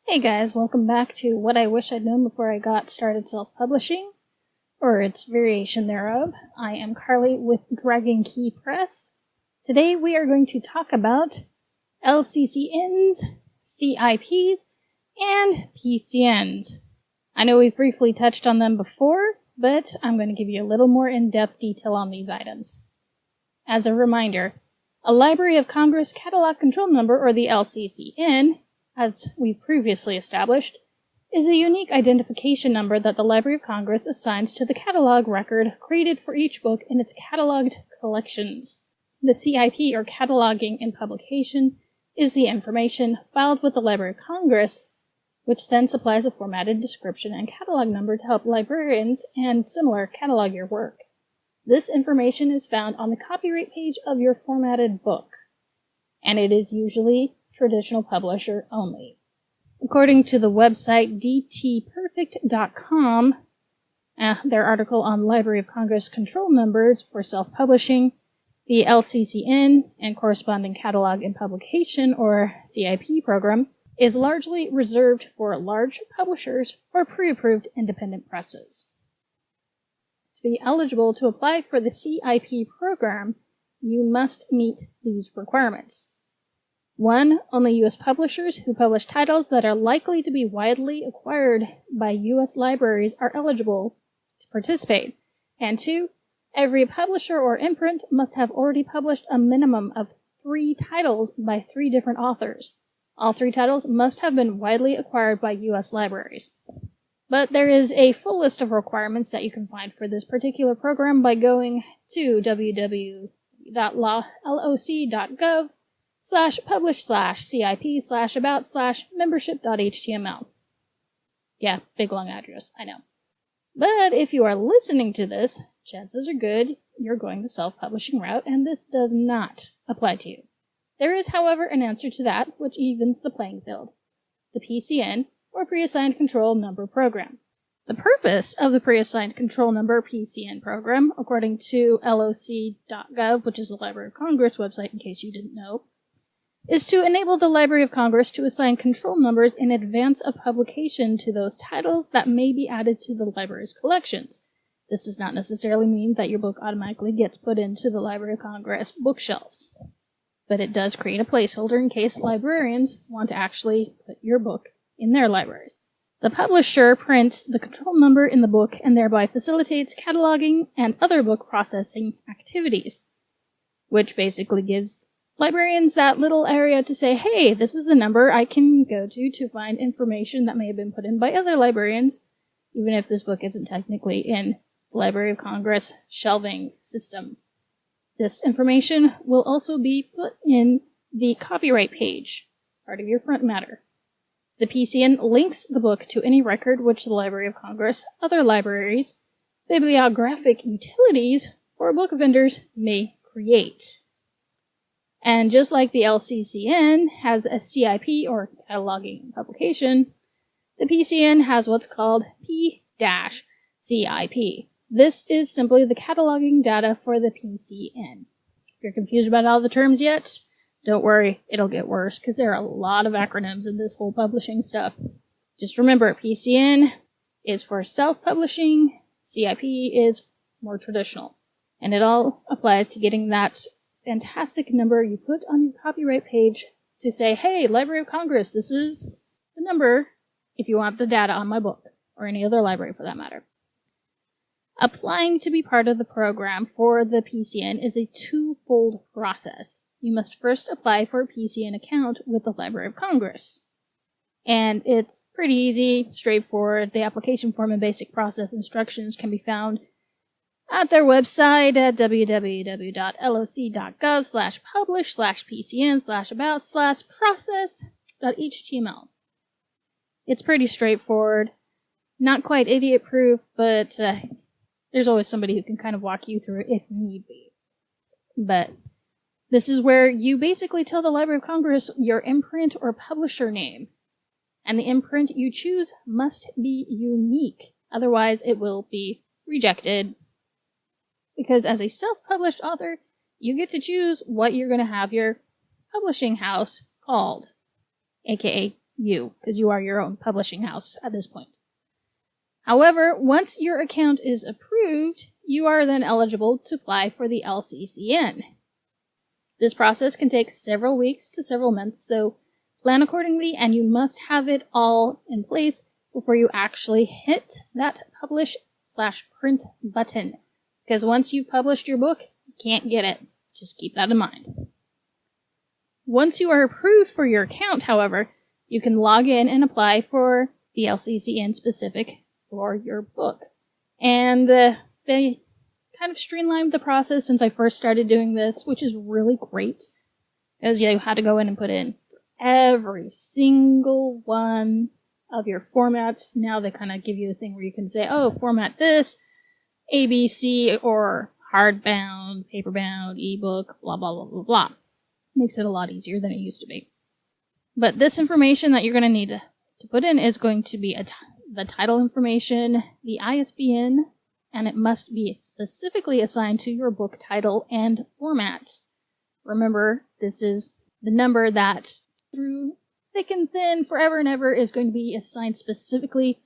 Hey guys, welcome back to What I Wish I'd Known Before I Got Started Self-Publishing, or its variation thereof. I am Carly with Dragon Key Press. Today we are going to talk about LCCNs, CiPs, and PCNs. I know we've briefly touched on them before, but I'm going to give you a little more in-depth detail on these items. As a reminder, a Library of Congress Catalog Control Number, or the LCCN, as we've previously established, is a unique identification number that the Library of Congress assigns to the catalog record created for each book in its cataloged collections. The CiP, or Cataloging in Publication, is the information filed with the Library of Congress, which then supplies a formatted description and catalog number to help librarians and similar catalog your work. This information is found on the copyright page of your formatted book, and it is usually traditional publisher only. According to the website dtperfect.com, their article on Library of Congress control numbers for self-publishing, the LCCN and corresponding catalog and publication, or CiP program, is largely reserved for large publishers or pre-approved independent presses. To be eligible to apply for the CiP program, you must meet these requirements. 1. Only U.S. publishers who publish titles that are likely to be widely acquired by U.S. libraries are eligible to participate. And 2. Every publisher or imprint must have already published a minimum of 3 titles by 3 different authors. All 3 titles must have been widely acquired by U.S. libraries. But there is a full list of requirements that you can find for this particular program by going to www.publish/CIP/about/membership.html. Yeah, big long address, I know. But if you are listening to this, chances are good you're going the self-publishing route, and this does not apply to you. There is, however, an answer to that, which evens the playing field. The PCN, or Pre-Assigned Control Number Program. The purpose of the Pre-Assigned Control Number PCN program, according to LOC.gov, which is the Library of Congress website in case you didn't know, is to enable the Library of Congress to assign control numbers in advance of publication to those titles that may be added to the library's collections. This does not necessarily mean that your book automatically gets put into the Library of Congress bookshelves, but it does create a placeholder in case librarians want to actually put your book in their libraries. The publisher prints the control number in the book and thereby facilitates cataloging and other book processing activities, which basically gives librarians that little area to say, hey, this is a number I can go to find information that may have been put in by other librarians, even if this book isn't technically in the Library of Congress shelving system. This information will also be put in the copyright page, part of your front matter. The PCN links the book to any record which the Library of Congress, other libraries, bibliographic utilities, or book vendors may create. And just like the LCCN has a CiP, or Cataloging and Publication, the PCN has what's called P-CiP. This is simply the cataloging data for the PCN. If you're confused about all the terms yet, don't worry, it'll get worse, because there are a lot of acronyms in this whole publishing stuff. Just remember, PCN is for self-publishing, CiP is more traditional. And it all applies to getting that fantastic number you put on your copyright page to say, hey, Library of Congress, this is the number if you want the data on my book, or any other library for that matter. Applying to be part of the program for the PCN is a twofold process. You must first apply for a PCN account with the Library of Congress. And it's pretty easy, straightforward. The application form and basic process instructions can be found at their website at www.loc.gov/publish/PCN/about/process.html. It's pretty straightforward. Not quite idiot-proof, but there's always somebody who can kind of walk you through it if need be. But this is where you basically tell the Library of Congress your imprint or publisher name. And the imprint you choose must be unique. Otherwise, it will be rejected. Because as a self-published author, you get to choose what you're going to have your publishing house called, aka you, because you are your own publishing house at this point. However, once your account is approved, you are then eligible to apply for the LCCN. This process can take several weeks to several months, so plan accordingly, and you must have it all in place before you actually hit that publish/print button. Because once you've published your book, you can't get it. Just keep that in mind. Once you are approved for your account, however, you can log in and apply for the LCCN specific for your book. And they kind of streamlined the process since I first started doing this, which is really great, as you had to go in and put in every single one of your formats. Now they kind of give you a thing where you can say, oh, format this, ABC, or hardbound, paperbound, ebook, blah, blah, blah, blah, blah. Makes it a lot easier than it used to be. But this information that you're going to need to put in is going to be the title information, the ISBN, and it must be specifically assigned to your book title and format. Remember, this is the number that through thick and thin, forever and ever, is going to be assigned specifically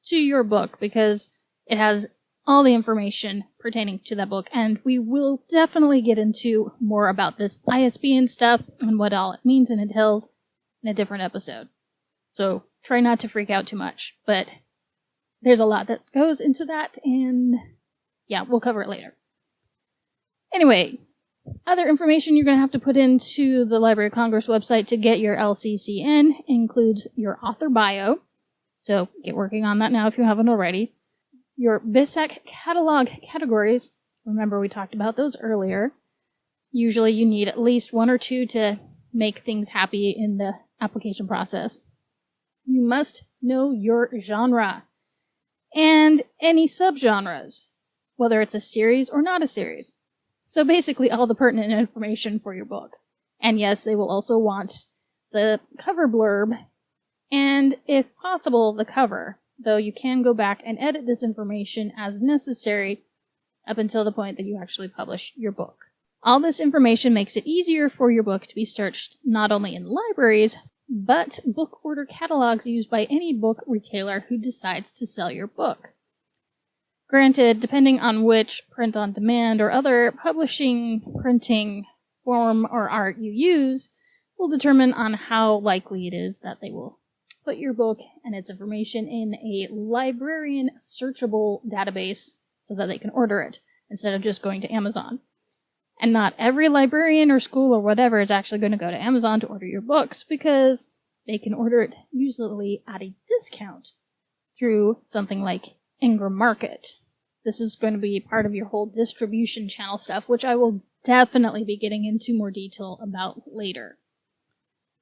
to your book because it has all the information pertaining to that book. And we will definitely get into more about this ISBN stuff and what all it means and entails in a different episode. So try not to freak out too much, but there's a lot that goes into that, and yeah, we'll cover it later. Anyway, other information you're going to have to put into the Library of Congress website to get your LCCN includes your author bio, so get working on that now if you haven't already. Your BISAC catalog categories, remember we talked about those earlier. Usually you need at least one or two to make things happy in the application process. You must know your genre and any subgenres, whether it's a series or not a series. So basically all the pertinent information for your book. And yes, they will also want the cover blurb and, if possible, the cover, though you can go back and edit this information as necessary up until the point that you actually publish your book. All this information makes it easier for your book to be searched not only in libraries, but book order catalogs used by any book retailer who decides to sell your book. Granted, depending on which print-on-demand or other publishing, printing, form, or art you use, will determine on how likely it is that they will put your book and its information in a librarian searchable database so that they can order it, instead of just going to Amazon. And not every librarian or school or whatever is actually going to go to Amazon to order your books, because they can order it usually at a discount through something like Ingram Market. This is going to be part of your whole distribution channel stuff, which I will definitely be getting into more detail about later.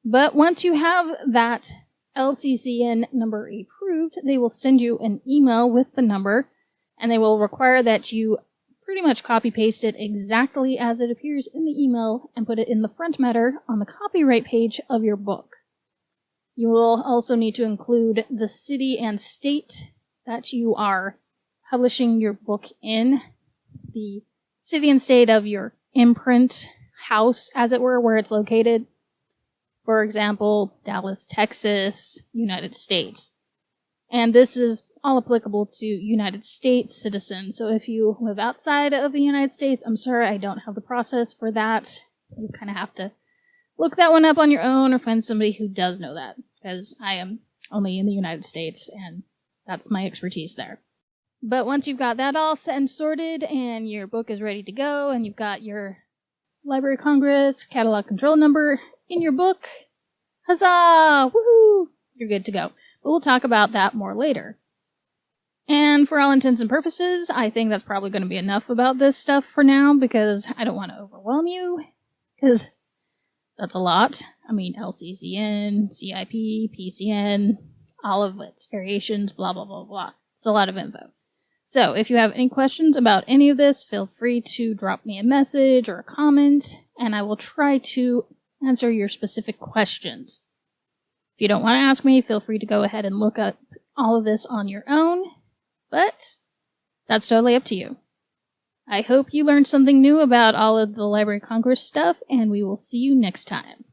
But once you have that LCCN number approved, they will send you an email with the number, and they will require that you pretty much copy-paste it exactly as it appears in the email and put it in the front matter on the copyright page of your book. You will also need to include the city and state that you are publishing your book in, the city and state of your imprint house, as it were, where it's located. For example, Dallas, Texas, United States. And this is all applicable to United States citizens. So if you live outside of the United States, I'm sorry, I don't have the process for that. You kind of have to look that one up on your own or find somebody who does know that, because I am only in the United States and that's my expertise there. But once you've got that all set and sorted and your book is ready to go and you've got your Library of Congress catalog control number in your book, huzzah! Woohoo! You're good to go. But we'll talk about that more later. And for all intents and purposes, I think that's probably going to be enough about this stuff for now, because I don't want to overwhelm you, because that's a lot. I mean, LCCN, CiP, PCN, all of its variations, blah, blah, blah, blah. It's a lot of info. So if you have any questions about any of this, feel free to drop me a message or a comment, and I will try to answer your specific questions. If you don't want to ask me, feel free to go ahead and look up all of this on your own, but that's totally up to you. I hope you learned something new about all of the Library of Congress stuff, and we will see you next time.